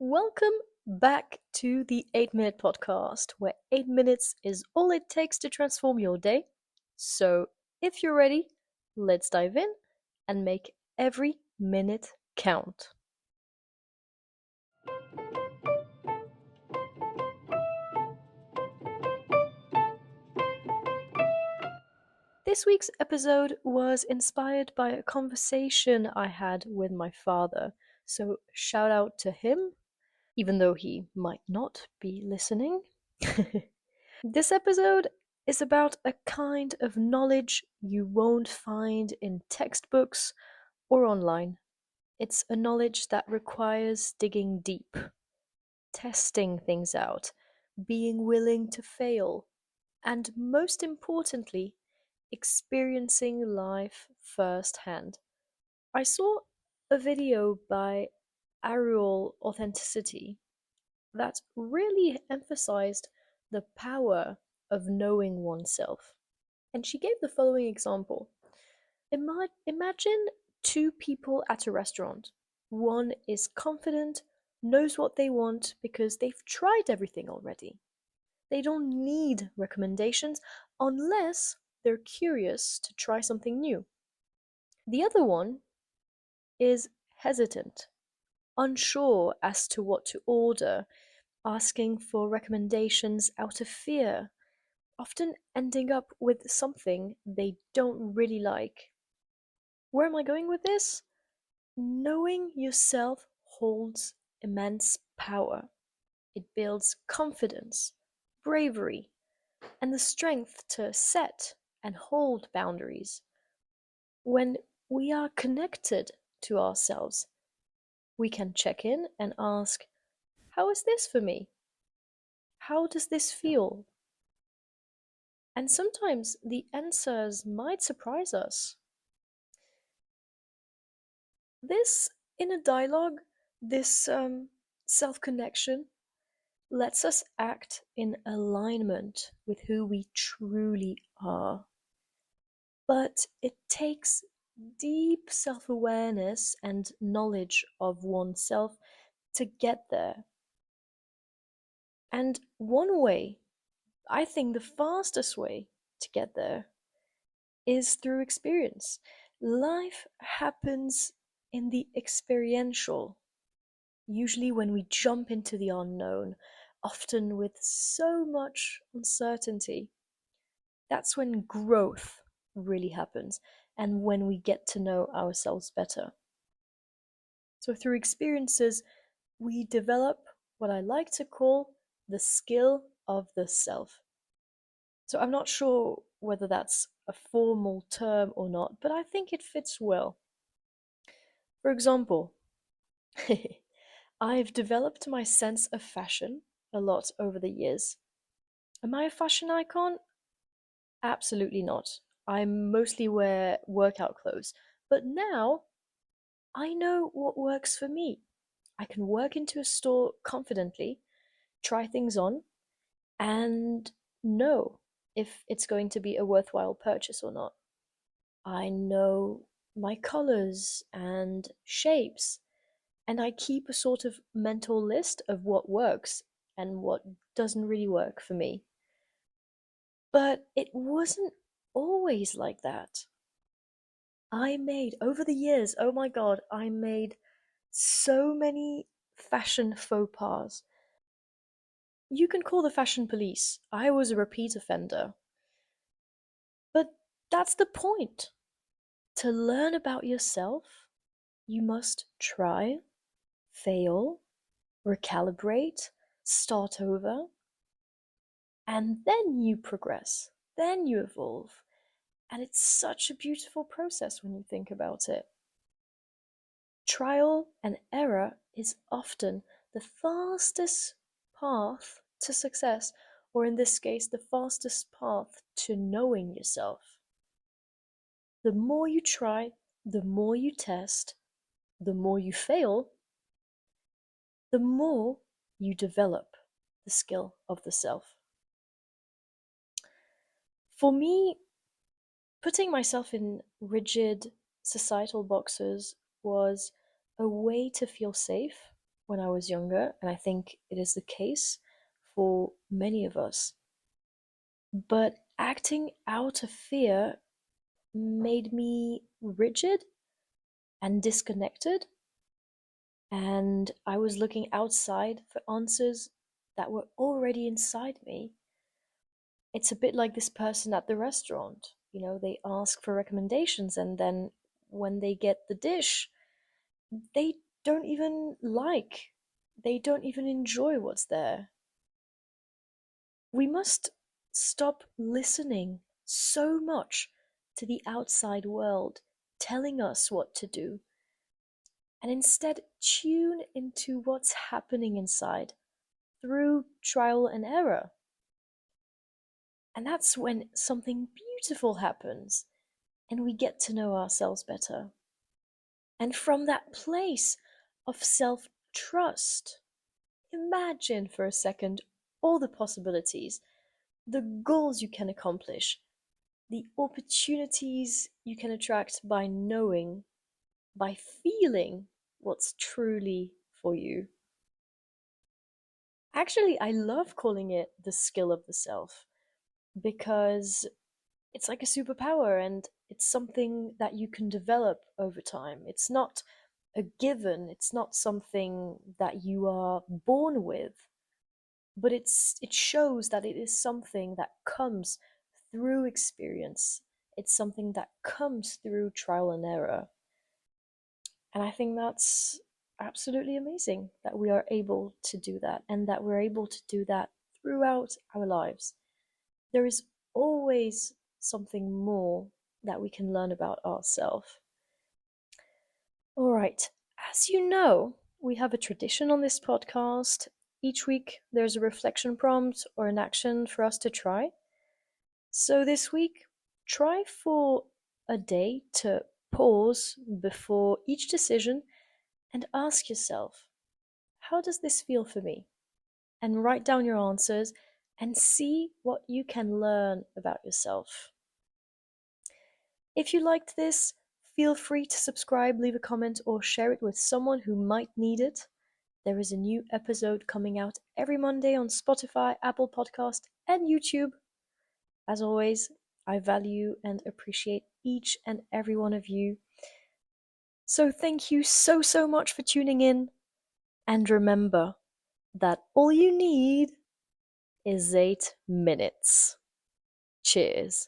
Welcome back to the 8 Minute Podcast, where 8 minutes is all it takes to transform your day. So, if you're ready, let's dive in and make every minute count. This week's episode was inspired by a conversation I had with my father, so shout out to him, even though he might not be listening. This episode is about a kind of knowledge you won't find in textbooks or online. It's a knowledge that requires digging deep, testing things out, being willing to fail, and most importantly, experiencing life firsthand. I saw a video by Ariel Authenticity that really emphasized the power of knowing oneself. And she gave the following example. Imagine two people at a restaurant. One is confident, knows what they want because they've tried everything already. They don't need recommendations unless they're curious to try something new. The other one is hesitant, unsure as to what to order, asking for recommendations out of fear, often ending up with something they don't really like. Where am I going with this? Knowing yourself holds immense power. It builds confidence, bravery, and the strength to set and hold boundaries. When we are connected to ourselves, we can check in and ask, how is this for me? How does this feel? And sometimes the answers might surprise us. This inner dialogue, this self connection, lets us act in alignment with who we truly are. But it takes deep self awareness and knowledge of oneself to get there. And one way, I think the fastest way to get there, is through experience. Life happens in the experiential, usually when we jump into the unknown, often with so much uncertainty. That's when growth really happens and when we get to know ourselves better. So, through experiences, we develop what I like to call the skill of the self. So, I'm not sure whether that's a formal term or not, but I think it fits well. For example, I've developed my sense of fashion a lot over the years. Am I a fashion icon? Absolutely not. I mostly wear workout clothes. But now I know what works for me. I can work into a store confidently, try things on, and know if it's going to be a worthwhile purchase or not. I know my colors and shapes, and I keep a sort of mental list of what works and what doesn't really work for me. But it wasn't always like that. Over the years, oh my god, I made so many fashion faux pas. You can call the fashion police. I was a repeat offender. But that's the point. To learn about yourself, you must try, fail, recalibrate, start over, and then you progress, then you evolve. And it's such a beautiful process when you think about it. Trial and error is often the fastest path to success, or in this case, the fastest path to knowing yourself. The more you try, the more you test, the more you fail, the more you develop the skill of the self. For me, putting myself in rigid societal boxes was a way to feel safe, when I was younger, and I think it is the case for many of us. But acting out of fear made me rigid and disconnected, and I was looking outside for answers that were already inside me. It's a bit like this person at the restaurant. They ask for recommendations, and then when they get the dish, they don't even like, they don't even enjoy what's there. We must stop listening so much to the outside world telling us what to do, and instead tune into what's happening inside through trial and error. And that's when something beautiful happens and we get to know ourselves better. And from that place of self trust, imagine for a second all the possibilities, the goals you can accomplish, the opportunities you can attract by knowing, by feeling what's truly for you. Actually, I love calling it the skill of the self because it's like a superpower and it's something that you can develop over time. It's not a given, it's not something that you are born with, but it shows that it is something that comes through experience. It's something that comes through trial and error. And I think that's absolutely amazing that we are able to do that and that we're able to do that throughout our lives. There is always something more that we can learn about ourselves. All right, as you know, we have a tradition on this podcast. Each week there's a reflection prompt or an action for us to try. So this week, try for a day to pause before each decision and ask yourself, how does this feel for me? And write down your answers and see what you can learn about yourself. If you liked this, feel free to subscribe, leave a comment, or share it with someone who might need it. There is a new episode coming out every Monday on Spotify, Apple Podcast, and YouTube. As always, I value and appreciate each and every one of you. So thank you so much for tuning in. And remember that all you need is 8 minutes. Cheers.